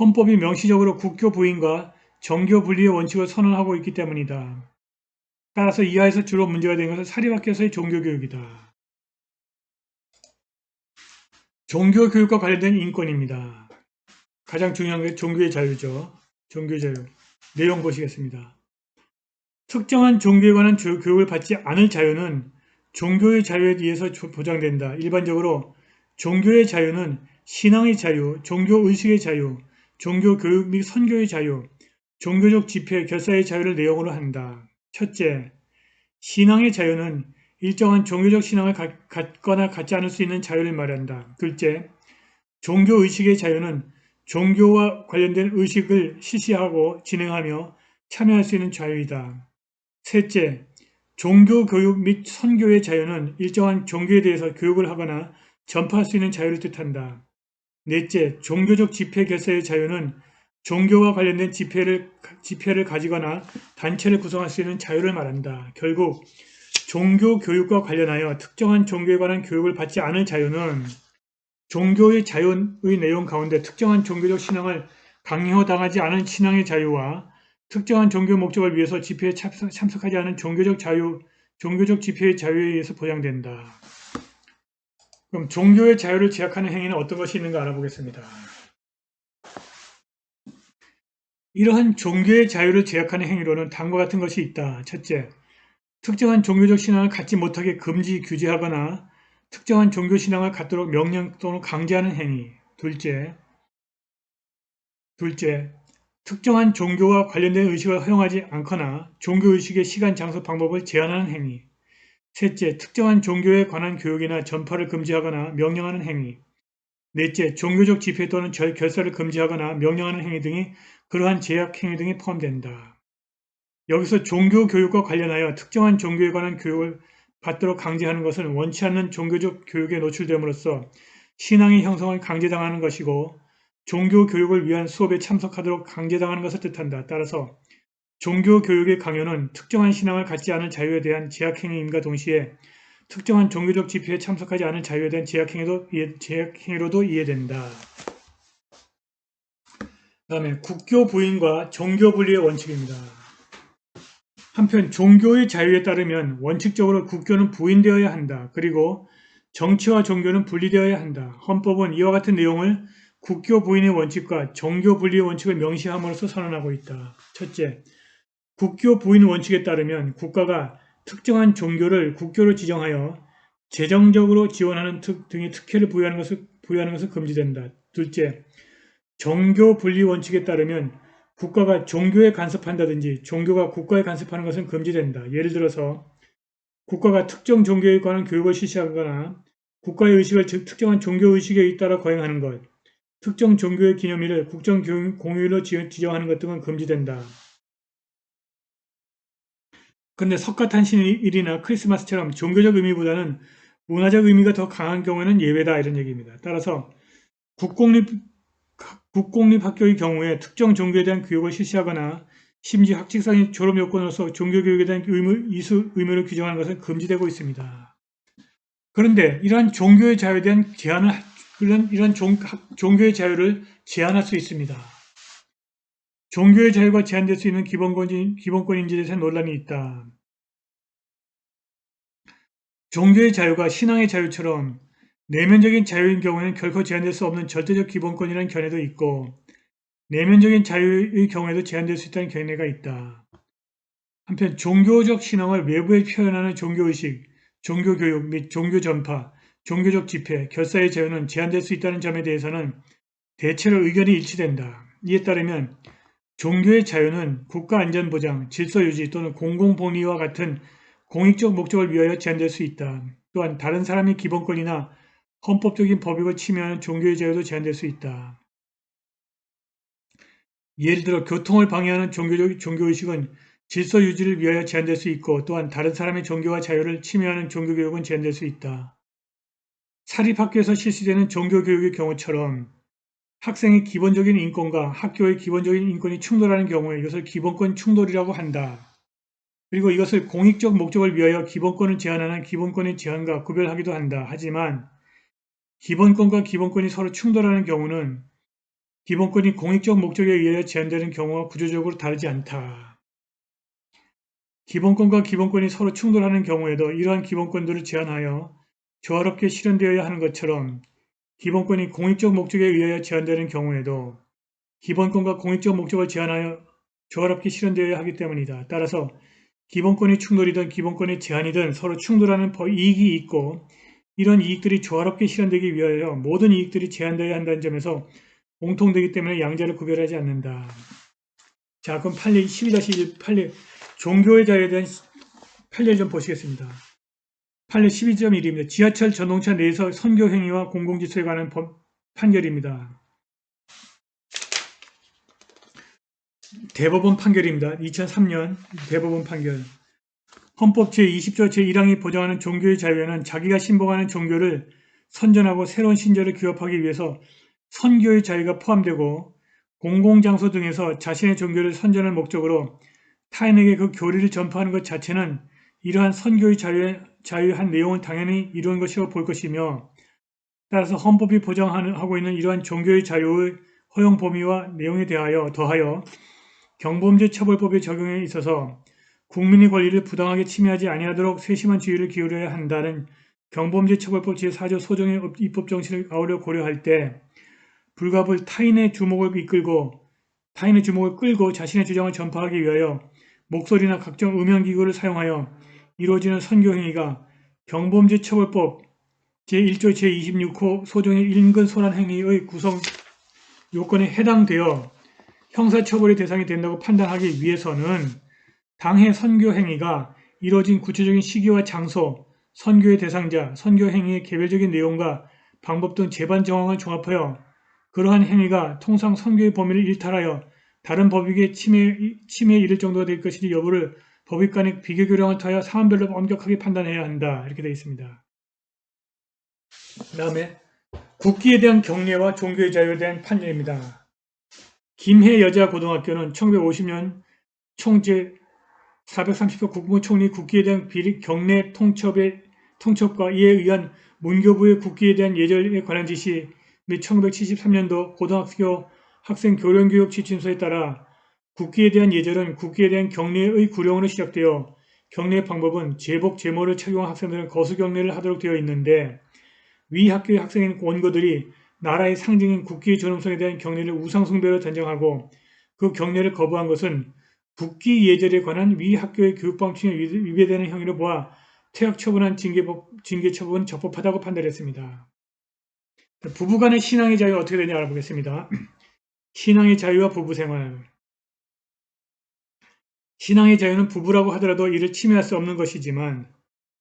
헌법이 명시적으로 국교 부인과 정교 분리의 원칙을 선언하고 있기 때문이다. 따라서 이하에서 주로 문제가 되는 것은 사립학교에서의 종교교육이다. 종교교육과 관련된 인권입니다. 가장 중요한 게 종교의 자유죠. 종교의 자유. 내용 보시겠습니다. 특정한 종교에 관한 교육을 받지 않을 자유는 종교의 자유에 의해서 보장된다. 일반적으로 종교의 자유는 신앙의 자유, 종교의식의 자유, 종교교육 및 선교의 자유, 종교적 집회, 결사의 자유를 내용으로 한다. 첫째, 신앙의 자유는 일정한 종교적 신앙을 갖거나 갖지 않을 수 있는 자유를 말한다. 둘째, 종교의식의 자유는 종교와 관련된 의식을 실시하고 진행하며 참여할 수 있는 자유이다. 셋째, 종교교육 및 선교의 자유는 일정한 종교에 대해서 교육을 하거나 전파할 수 있는 자유를 뜻한다. 넷째, 종교적 집회 결사의 자유는 종교와 관련된 집회를 가지거나 단체를 구성할 수 있는 자유를 말한다. 결국 종교 교육과 관련하여 특정한 종교에 관한 교육을 받지 않을 자유는 종교의 자유의 내용 가운데 특정한 종교적 신앙을 강요당하지 않은 신앙의 자유와 특정한 종교 목적을 위해서 집회에 참석하지 않은 종교적 집회의 자유에 의해서 보장된다. 그럼 종교의 자유를 제약하는 행위는 어떤 것이 있는가 알아보겠습니다. 이러한 종교의 자유를 제약하는 행위로는 다음과 같은 것이 있다. 첫째, 특정한 종교적 신앙을 갖지 못하게 규제하거나 특정한 종교 신앙을 갖도록 명령 또는 강제하는 행위. 둘째, 특정한 종교와 관련된 의식을 허용하지 않거나 종교의식의 시간, 장소, 방법을 제한하는 행위. 셋째, 특정한 종교에 관한 교육이나 전파를 금지하거나 명령하는 행위. 넷째, 종교적 집회 또는 결사를 금지하거나 명령하는 행위 등이 그러한 제약 행위 등이 포함된다. 여기서 종교 교육과 관련하여 특정한 종교에 관한 교육을 받도록 강제하는 것은 원치 않는 종교적 교육에 노출됨으로써 신앙의 형성을 강제당하는 것이고 종교 교육을 위한 수업에 참석하도록 강제당하는 것을 뜻한다. 따라서 종교 교육의 강요는 특정한 신앙을 갖지 않은 자유에 대한 제약행위임과 동시에 특정한 종교적 집회에 참석하지 않은 자유에 대한 제약행위로도 이해된다. 그 다음에 국교 부인과 종교 분리의 원칙입니다. 한편 종교의 자유에 따르면 원칙적으로 국교는 부인되어야 한다. 그리고 정치와 종교는 분리되어야 한다. 헌법은 이와 같은 내용을 국교 부인의 원칙과 종교 분리의 원칙을 명시함으로써 선언하고 있다. 첫째, 국교 부인 원칙에 따르면 국가가 특정한 종교를 국교로 지정하여 재정적으로 지원하는 등의 특혜를 부여하는 것을 금지된다. 둘째, 종교 분리 원칙에 따르면 국가가 종교에 간섭한다든지 종교가 국가에 간섭하는 것은 금지된다. 예를 들어서 국가가 특정 종교에 관한 교육을 실시하거나 국가의 의식을 특정한 종교의식에 따라 거행하는 것, 특정 종교의 기념일을 국정 공휴일로 지정하는 것 등은 금지된다. 그런데 석가탄신일이나 크리스마스처럼 종교적 의미보다는 문화적 의미가 더 강한 경우에는 예외다 이런 얘기입니다. 따라서 국공립학교의 경우에 특정 종교에 대한 교육을 실시하거나 심지어 학칙상의 졸업 요건으로서 종교교육에 대한 의무를 규정하는 것은 금지되고 있습니다. 그런데 이러한 종교의 자유에 대한 종교의 자유를 제한할 수 있습니다. 종교의 자유가 제한될 수 있는 기본권인지에 대해서 논란이 있다. 종교의 자유가 신앙의 자유처럼 내면적인 자유인 경우에는 결코 제한될 수 없는 절대적 기본권이라는 견해도 있고 내면적인 자유의 경우에도 제한될 수 있다는 견해가 있다. 한편 종교적 신앙을 외부에 표현하는 종교의식, 종교교육 및 종교전파, 종교적 집회, 결사의 자유는 제한될 수 있다는 점에 대해서는 대체로 의견이 일치된다. 이에 따르면 종교의 자유는 국가안전보장, 질서유지 또는 공공복리와 같은 공익적 목적을 위하여 제한될 수 있다. 또한 다른 사람의 기본권이나 헌법적인 법익을 침해하는 종교의 자유도 제한될 수 있다. 예를 들어 교통을 방해하는 종교의식은 질서 유지를 위하여 제한될 수 있고 또한 다른 사람의 종교와 자유를 침해하는 종교교육은 제한될 수 있다. 사립학교에서 실시되는 종교교육의 경우처럼 학생의 기본적인 인권과 학교의 기본적인 인권이 충돌하는 경우에 이것을 기본권 충돌이라고 한다. 그리고 이것을 공익적 목적을 위하여 기본권을 제한하는 기본권의 제한과 구별하기도 한다. 하지만 기본권과 기본권이 서로 충돌하는 경우는 기본권이 공익적 목적에 의하여 제한되는 경우와 구조적으로 다르지 않다. 기본권과 기본권이 서로 충돌하는 경우에도 이러한 기본권들을 제한하여 조화롭게 실현되어야 하는 것처럼 기본권이 공익적 목적에 의하여 제한되는 경우에도 기본권과 공익적 목적을 제한하여 조화롭게 실현되어야 하기 때문이다. 따라서 기본권이 충돌이든 기본권의 제한이든 서로 충돌하는 이익이 있고 이런 이익들이 조화롭게 실현되기 위하여 모든 이익들이 제한되어야 한다는 점에서 공통되기 때문에 양자를 구별하지 않는다. 자, 그럼 12-1 판례 종교의 자유에 대한 판례를 좀 보시겠습니다. 판례 12.1입니다. 지하철 전동차 내에서 선교 행위와 공공질서에 관한 판결입니다. 대법원 판결입니다. 2003년 대법원 판결. 헌법 제20조 제1항이 보장하는 종교의 자유에는 자기가 신봉하는 종교를 선전하고 새로운 신조를 규합하기 위해서 선교의 자유가 포함되고 공공장소 등에서 자신의 종교를 선전할 목적으로 타인에게 그 교리를 전파하는 것 자체는 이러한 선교의 자유의 한 내용을 당연히 이루는 것이라고 볼 것이며 따라서 헌법이 보장하고 있는 이러한 종교의 자유의 허용 범위와 내용에 더하여 경범죄 처벌법의 적용에 있어서 국민의 권리를 부당하게 침해하지 아니하도록 세심한 주의를 기울여야 한다는 경범죄 처벌법 제4조 소정의 입법 정신을 아우려 고려할 때 불가불 타인의 주목을 끌고 자신의 주장을 전파하기 위하여 목소리나 각종 음향기구를 사용하여 이루어지는 선교행위가 경범죄 처벌법 제1조 제26호 소정의 인근 소란 행위의 구성 요건에 해당되어 형사처벌의 대상이 된다고 판단하기 위해서는 당해 선교 행위가 이루어진 구체적인 시기와 장소, 선교의 대상자, 선교 행위의 개별적인 내용과 방법 등 재반 정황을 종합하여 그러한 행위가 통상 선교의 범위를 일탈하여 다른 법익의 침해에 이를 정도가 될 것인지 여부를 법익 간의 비교 교량을 통하여 사안별로 엄격하게 판단해야 한다. 이렇게 되어 있습니다. 그 다음에 국기에 대한 경례와 종교의 자유에 대한 판례입니다. 김해여자고등학교는 1950년 총제 430호 국무총리 국기에 대한 경례 통첩과 이에 의한 문교부의 국기에 대한 예절에 관한 지시 및 1973년도 고등학교 학생 교련교육 지침서에 따라 국기에 대한 예절은 국기에 대한 경례의 구령으로 시작되어 경례 방법은 제복, 제모를 착용한 학생들은 거수 경례를 하도록 되어 있는데 위 학교의 학생인 원고들이 나라의 상징인 국기의 존엄성에 대한 경례를 우상숭배로 단정하고 그 경례를 거부한 것은 국기 예절에 관한 위 학교의 교육방침에 위배되는 행위로 보아 퇴학 처분한 징계처분은 적법하다고 판단했습니다. 부부간의 신앙의 자유가 어떻게 되냐 알아보겠습니다. 신앙의 자유와 부부생활. 신앙의 자유는 부부라고 하더라도 이를 침해할 수 없는 것이지만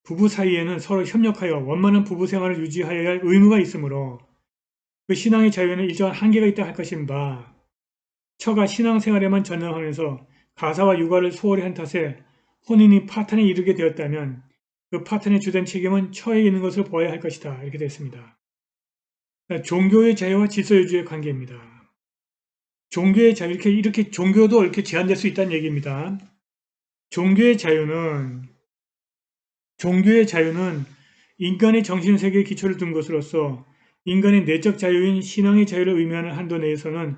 부부 사이에는 서로 협력하여 원만한 부부생활을 유지하여야 할 의무가 있으므로 그 신앙의 자유에는 일정한 한계가 있다 할 것인 바 처가 신앙생활에만 전념하면서 가사와 육아를 소홀히 한 탓에 혼인이 파탄에 이르게 되었다면 그 파탄의 주된 책임은 처에 있는 것을 보아야 할 것이다. 이렇게 됐습니다. 종교의 자유와 질서 유지의 관계입니다. 종교의 자유, 이렇게 종교도 이렇게 제한될 수 있다는 얘기입니다. 종교의 자유는 인간의 정신세계의 기초를 둔 것으로서 인간의 내적 자유인 신앙의 자유를 의미하는 한도 내에서는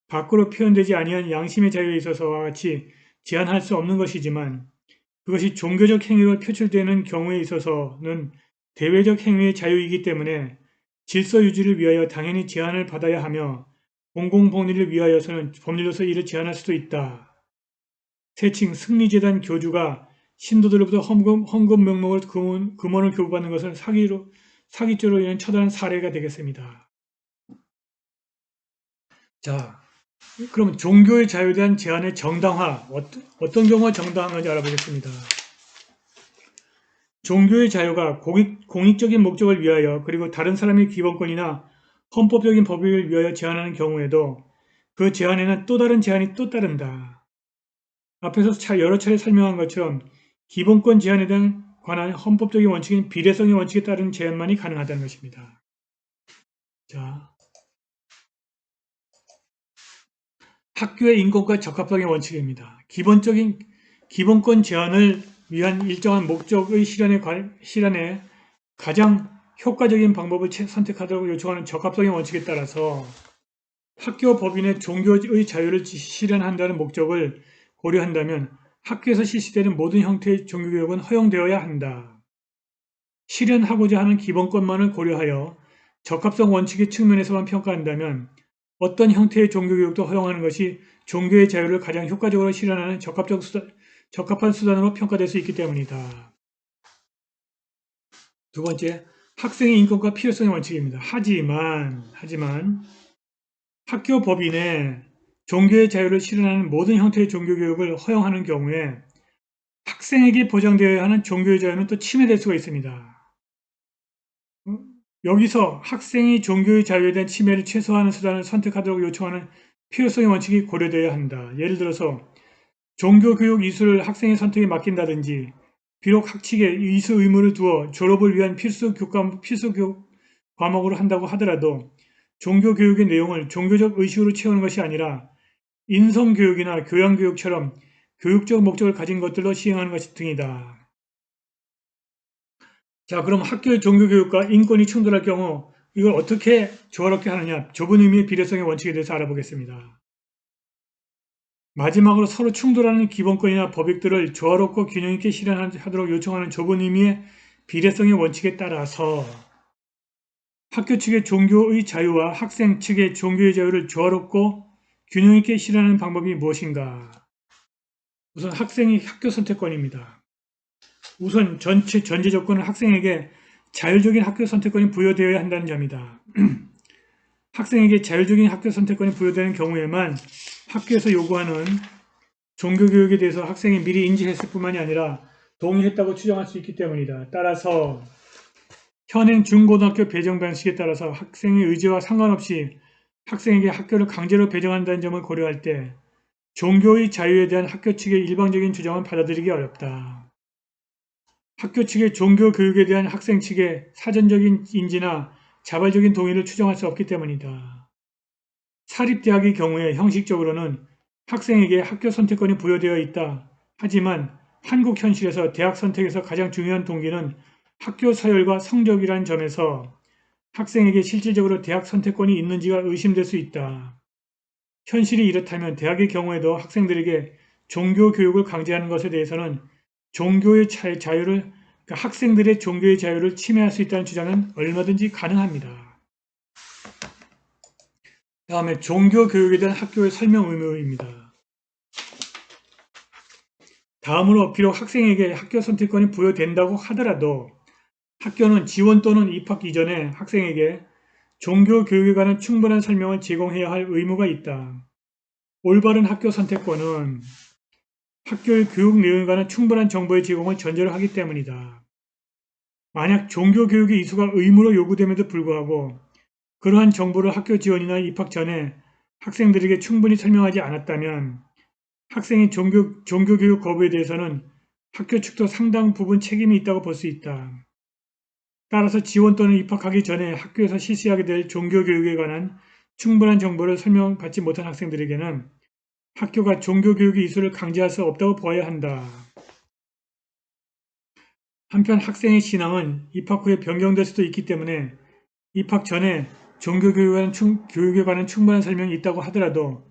밖으로 표현되지 아니한 양심의 자유에 있어서와 같이 제한할 수 없는 것이지만 그것이 종교적 행위로 표출되는 경우에 있어서는 대외적 행위의 자유이기 때문에 질서 유지를 위하여 당연히 제한을 받아야 하며 공공복리를 위하여서는 법률로서 이를 제한할 수도 있다. 세칭 승리재단 교주가 신도들로부터 헌금 명목을 금원을 교부받는 것은 사기죄로 인한 처단한 사례가 되겠습니다. 자, 그럼 종교의 자유에 대한 제한의 정당화, 어떤 경우가 정당한 건지 알아보겠습니다. 종교의 자유가 공익적인 목적을 위하여 그리고 다른 사람의 기본권이나 헌법적인 법익을 위하여 제한하는 경우에도 그 제한에는 또 다른 제한이 또 따른다. 앞에서 여러 차례 설명한 것처럼 기본권 제한에 대한 관한 헌법적인 원칙인 비례성의 원칙에 따른 제한만이 가능하다는 것입니다. 자, 학교의 인권과 적합성의 원칙입니다. 기본권 제한을 위한 일정한 목적의 실현에 가장 효과적인 방법을 선택하도록 요청하는 적합성의 원칙에 따라서 학교 법인의 종교의 자유를 실현한다는 목적을 고려한다면 학교에서 실시되는 모든 형태의 종교교육은 허용되어야 한다. 실현하고자 하는 기본권만을 고려하여 적합성 원칙의 측면에서만 평가한다면 어떤 형태의 종교교육도 허용하는 것이 종교의 자유를 가장 효과적으로 실현하는 적합한 수단으로 평가될 수 있기 때문이다. 두 번째, 학생의 인권과 필요성의 원칙입니다. 하지만 학교 법인에 종교의 자유를 실현하는 모든 형태의 종교교육을 허용하는 경우에 학생에게 보장되어야 하는 종교의 자유는 또 침해될 수가 있습니다. 여기서 학생이 종교의 자유에 대한 침해를 최소화하는 수단을 선택하도록 요청하는 필요성의 원칙이 고려되어야 한다. 예를 들어서 종교교육 이수를 학생의 선택에 맡긴다든지 비록 학칙에 이수 의무를 두어 졸업을 위한 필수 교육 과목으로 한다고 하더라도 종교교육의 내용을 종교적 의식으로 채우는 것이 아니라 인성교육이나 교양교육처럼 교육적 목적을 가진 것들로 시행하는 것 등이다. 자, 그럼 학교의 종교교육과 인권이 충돌할 경우 이걸 어떻게 조화롭게 하느냐, 좁은 의미의 비례성의 원칙에 대해서 알아보겠습니다. 마지막으로 서로 충돌하는 기본권이나 법익들을 조화롭고 균형있게 실현하도록 요청하는 좁은 의미의 비례성의 원칙에 따라서 학교 측의 종교의 자유와 학생 측의 종교의 자유를 조화롭고 균형있게 실현하는 방법이 무엇인가? 우선 학생의 학교 선택권입니다. 우선 전제 조건은 학생에게 자율적인 학교 선택권이 부여되어야 한다는 점이다. 학생에게 자율적인 학교 선택권이 부여되는 경우에만 학교에서 요구하는 종교교육에 대해서 학생이 미리 인지했을 뿐만이 아니라 동의했다고 추정할 수 있기 때문이다. 따라서 현행 중고등학교 배정 방식에 따라서 학생의 의지와 상관없이 학생에게 학교를 강제로 배정한다는 점을 고려할 때 종교의 자유에 대한 학교 측의 일방적인 주장은 받아들이기 어렵다. 학교 측의 종교 교육에 대한 학생 측의 사전적인 인지나 자발적인 동의를 추정할 수 없기 때문이다. 사립대학의 경우에 형식적으로는 학생에게 학교 선택권이 부여되어 있다. 하지만 한국 현실에서 대학 선택에서 가장 중요한 동기는 학교 서열과 성적이라는 점에서 학생에게 실질적으로 대학 선택권이 있는지가 의심될 수 있다. 현실이 이렇다면 대학의 경우에도 학생들에게 종교 교육을 강제하는 것에 대해서는 종교의 자유를, 그러니까 학생들의 종교의 자유를 침해할 수 있다는 주장은 얼마든지 가능합니다. 다음에 종교 교육에 대한 학교의 설명 의무입니다. 다음으로 비록 학생에게 학교 선택권이 부여된다고 하더라도 학교는 지원 또는 입학 이전에 학생에게 종교 교육에 관한 충분한 설명을 제공해야 할 의무가 있다. 올바른 학교 선택권은 학교의 교육 내용에 관한 충분한 정보의 제공을 전제로 하기 때문이다. 만약 종교 교육의 이수가 의무로 요구됨에도 불구하고 그러한 정보를 학교 지원이나 입학 전에 학생들에게 충분히 설명하지 않았다면 학생의 종교교육 거부에 대해서는 학교 측도 상당 부분 책임이 있다고 볼 수 있다. 따라서 지원 또는 입학하기 전에 학교에서 실시하게 될 종교교육에 관한 충분한 정보를 설명받지 못한 학생들에게는 학교가 종교교육의 이수를 강제할 수 없다고 보아야 한다. 한편 학생의 신앙은 입학 후에 변경될 수도 있기 때문에 입학 전에 종교교육에 관한 충분한 설명이 있다고 하더라도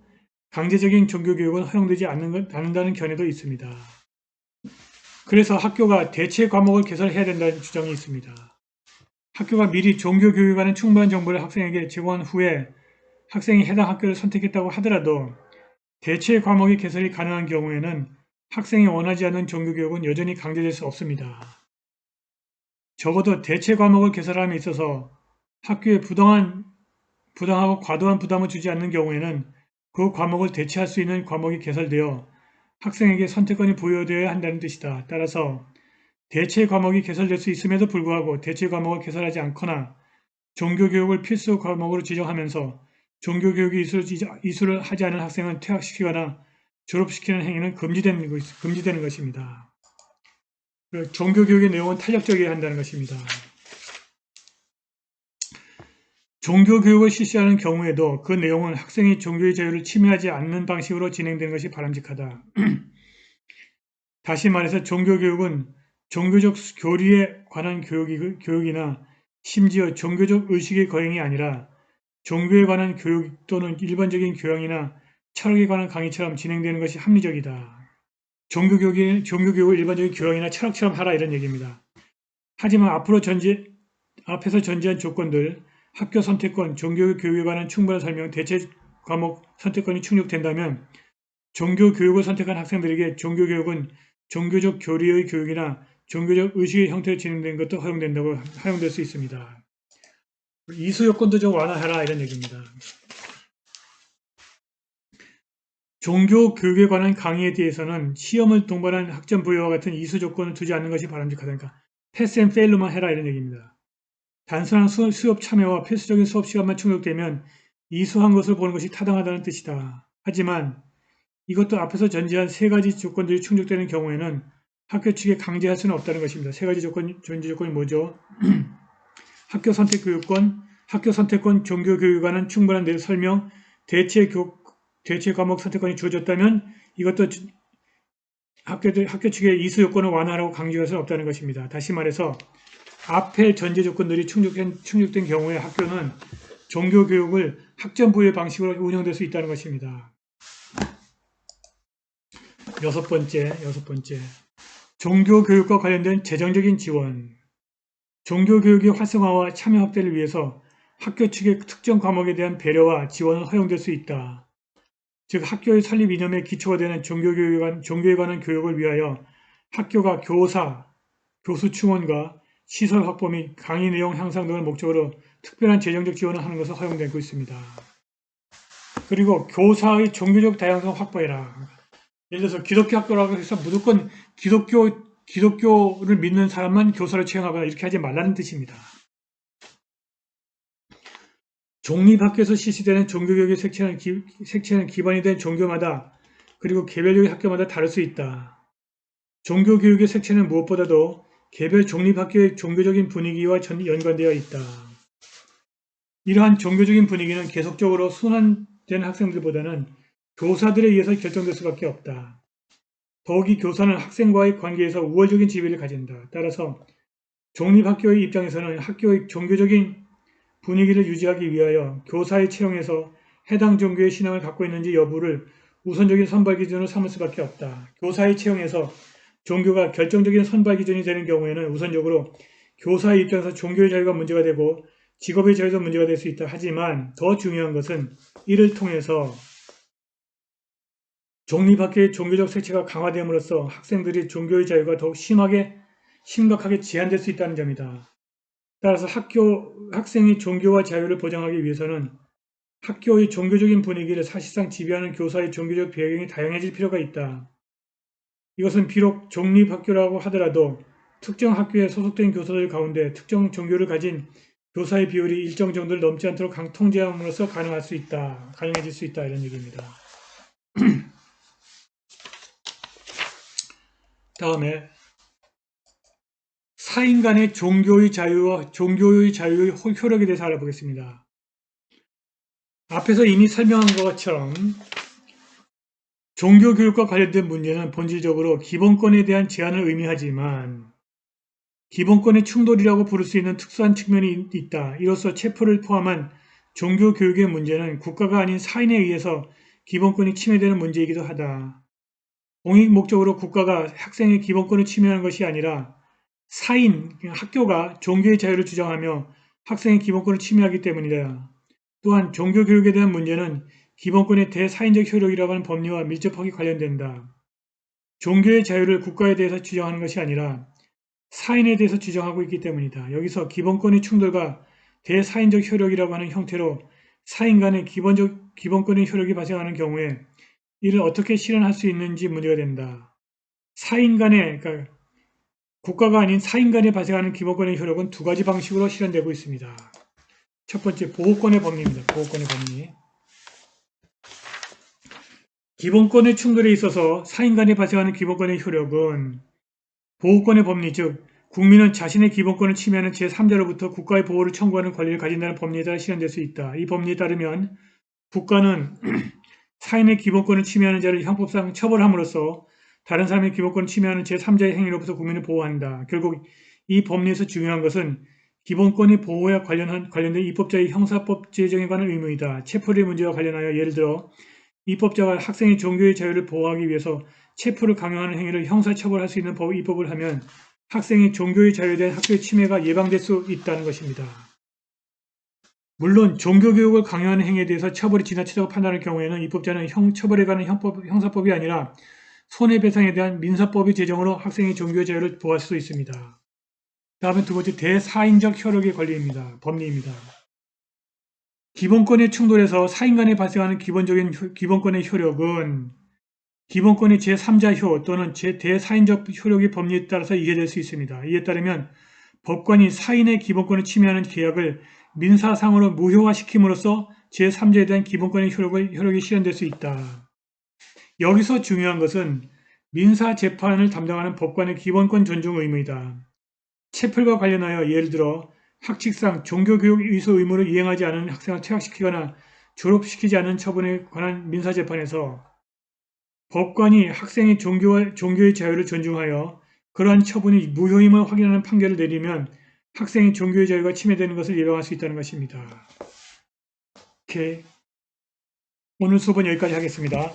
강제적인 종교교육은 허용되지 않는다는 견해도 있습니다. 그래서 학교가 대체 과목을 개설해야 된다는 주장이 있습니다. 학교가 미리 종교교육에 관한 충분한 정보를 학생에게 제공한 후에 학생이 해당 학교를 선택했다고 하더라도 대체 과목의 개설이 가능한 경우에는 학생이 원하지 않는 종교교육은 여전히 강제될 수 없습니다. 적어도 대체 과목을 개설함에 있어서 학교에 부당하고 과도한 부담을 주지 않는 경우에는 그 과목을 대체할 수 있는 과목이 개설되어 학생에게 선택권이 부여되어야 한다는 뜻이다. 따라서 대체 과목이 개설될 수 있음에도 불구하고 대체 과목을 개설하지 않거나 종교교육을 필수 과목으로 지정하면서 종교교육의 이수를 하지 않은 학생은 퇴학시키거나 졸업시키는 행위는 금지되는 것입니다. 종교교육의 내용은 탄력적이어야 한다는 것입니다. 종교교육을 실시하는 경우에도 그 내용은 학생이 종교의 자유를 침해하지 않는 방식으로 진행되는 것이 바람직하다. 다시 말해서 종교교육은 종교적 교리에 관한 교육이나 심지어 종교적 의식의 거행이 아니라 종교에 관한 교육 또는 일반적인 교양이나 철학에 관한 강의처럼 진행되는 것이 합리적이다. 종교교육을 일반적인 교양이나 철학처럼 하라 이런 얘기입니다. 하지만 앞에서 전제한 조건들, 학교 선택권, 종교교육에 관한 충분한 설명, 대체 과목 선택권이 충족된다면 종교교육을 선택한 학생들에게 종교교육은 종교적 교리의 교육이나 종교적 의식의 형태로 진행된 것도 허용될 수 있습니다. 이수 요건도 좀 완화해라 이런 얘기입니다. 종교 교육에 관한 강의에 대해서는 시험을 동반한 학점 부여와 같은 이수 조건을 두지 않는 것이 바람직하다니까 패스 앤 페일로만 해라 이런 얘기입니다. 단순한 수업 참여와 필수적인 수업 시간만 충족되면 이수한 것을 보는 것이 타당하다는 뜻이다. 하지만 이것도 앞에서 전제한 세 가지 조건들이 충족되는 경우에는 학교 측에 강제할 수는 없다는 것입니다. 세 가지 전제 조건이 뭐죠? 학교 선택 교육권, 학교 선택권, 종교 교육에 관한 충분한 설명, 대체 과목 선택권이 주어졌다면 이것도 학교 측의 이수 요건을 완화하라고 강조할 수는 없다는 것입니다. 다시 말해서 앞의 전제 조건들이 충족된 경우에 학교는 종교 교육을 학점 부여 방식으로 운영될 수 있다는 것입니다. 여섯 번째, 종교교육과 관련된 재정적인 지원. 종교교육의 활성화와 참여 확대를 위해서 학교 측의 특정 과목에 대한 배려와 지원은 허용될 수 있다. 즉 학교의 설립 이념의 기초가 되는 종교에 관한 교육을 위하여 학교가 교수 충원과 시설 확보 및 강의 내용 향상 등을 목적으로 특별한 재정적 지원을 하는 것을 허용되고 있습니다. 그리고 교사의 종교적 다양성 확보해라. 예를 들어서 기독교 학교라고 해서 무조건 기독교를 믿는 사람만 교사를 채용하거나 이렇게 하지 말라는 뜻입니다. 종립학교에서 실시되는 종교교육의 색채는 기반이 된 종교마다 그리고 개별적인 학교마다 다를 수 있다. 종교교육의 색채는 무엇보다도 개별 종립학교의 종교적인 분위기와 연관되어 있다. 이러한 종교적인 분위기는 계속적으로 순환된 학생들보다는 교사들에 의해서 결정될 수밖에 없다. 더욱이 교사는 학생과의 관계에서 우월적인 지위를 가진다. 따라서 종립학교의 입장에서는 학교의 종교적인 분위기를 유지하기 위하여 교사의 채용에서 해당 종교의 신앙을 갖고 있는지 여부를 우선적인 선발 기준으로 삼을 수밖에 없다. 교사의 채용에서 종교가 결정적인 선발 기준이 되는 경우에는 우선적으로 교사의 입장에서 종교의 자유가 문제가 되고 직업의 자유도 문제가 될 수 있다. 하지만 더 중요한 것은 이를 통해서 종립학교의 종교적 색채가 강화됨으로써 학생들이 종교의 자유가 더욱 심각하게 제한될 수 있다는 점이다. 따라서 학생의 종교와 자유를 보장하기 위해서는 학교의 종교적인 분위기를 사실상 지배하는 교사의 종교적 배경이 다양해질 필요가 있다. 이것은 비록 종립학교라고 하더라도 특정 학교에 소속된 교사들 가운데 특정 종교를 가진 교사의 비율이 일정 정도를 넘지 않도록 통제함으로써 가능해질 수 있다 이런 얘기입니다. 다음에 사인 간의 종교의 자유와 종교의 자유의 효력에 대해서 알아보겠습니다. 앞에서 이미 설명한 것처럼 종교교육과 관련된 문제는 본질적으로 기본권에 대한 제한을 의미하지만 기본권의 충돌이라고 부를 수 있는 특수한 측면이 있다. 이로써 체포를 포함한 종교교육의 문제는 국가가 아닌 사인에 의해서 기본권이 침해되는 문제이기도 하다. 공익 목적으로 국가가 학생의 기본권을 침해하는 것이 아니라 사인, 학교가 종교의 자유를 주장하며 학생의 기본권을 침해하기 때문이다. 또한 종교교육에 대한 문제는 기본권의 대사인적 효력이라고 하는 법리와 밀접하게 관련된다. 종교의 자유를 국가에 대해서 주장하는 것이 아니라 사인에 대해서 주장하고 있기 때문이다. 여기서 기본권의 충돌과 대사인적 효력이라고 하는 형태로 사인 간의 기본권의 효력이 발생하는 경우에 이를 어떻게 실현할 수 있는지 문제가 된다. 사인 간의, 그러니까 국가가 아닌 사인 간에 발생하는 기본권의 효력은 두 가지 방식으로 실현되고 있습니다. 첫 번째, 보호권의 법리입니다. 보호권의 법리. 기본권의 충돌에 있어서 사인 간에 발생하는 기본권의 효력은 보호권의 법리, 즉 국민은 자신의 기본권을 침해하는 제3자로부터 국가의 보호를 청구하는 권리를 가진다는 법리에 따라 실현될 수 있다. 이 법리에 따르면 국가는 사인의 기본권을 침해하는 자를 형법상 처벌함으로써 다른 사람의 기본권을 침해하는 제3자의 행위로부터 국민을 보호한다. 결국 이 법리에서 중요한 것은 기본권의 보호와 관련된 입법자의 형사법 제정에 관한 의무이다. 체포의 문제와 관련하여 예를 들어 입법자가 학생의 종교의 자유를 보호하기 위해서 체포를 강요하는 행위를 형사처벌할 수 있는 입법을 하면 학생의 종교의 자유에 대한 학교의 침해가 예방될 수 있다는 것입니다. 물론 종교교육을 강요하는 행위에 대해서 처벌이 지나치다고 판단할 경우에는 입법자는 처벌에 관한 형사법이 아니라 손해배상에 대한 민사법의 제정으로 학생의 종교의 자유를 보호할 수도 있습니다. 다음에 두 번째, 대사인적 효력의 권리입니다. 법리입니다. 기본권의 충돌에서 사인 간에 발생하는 기본권의 효력은 기본권의 제3자효 또는 대사인적 효력의 법리에 따라서 이해될 수 있습니다. 이에 따르면 법관이 사인의 기본권을 침해하는 계약을 민사상으로 무효화시킴으로써 제3자에 대한 기본권의 효력이 실현될 수 있다. 여기서 중요한 것은 민사재판을 담당하는 법관의 기본권 존중 의무이다. 체플과 관련하여 예를 들어 학칙상 종교교육 위수 의무를 이행하지 않은 학생을 퇴학시키거나 졸업시키지 않은 처분에 관한 민사재판에서 법관이 학생의 종교의 자유를 존중하여 그러한 처분이 무효임을 확인하는 판결을 내리면 학생의 종교의 자유가 침해되는 것을 예방할 수 있다는 것입니다. 오케이. 오늘 수업은 여기까지 하겠습니다.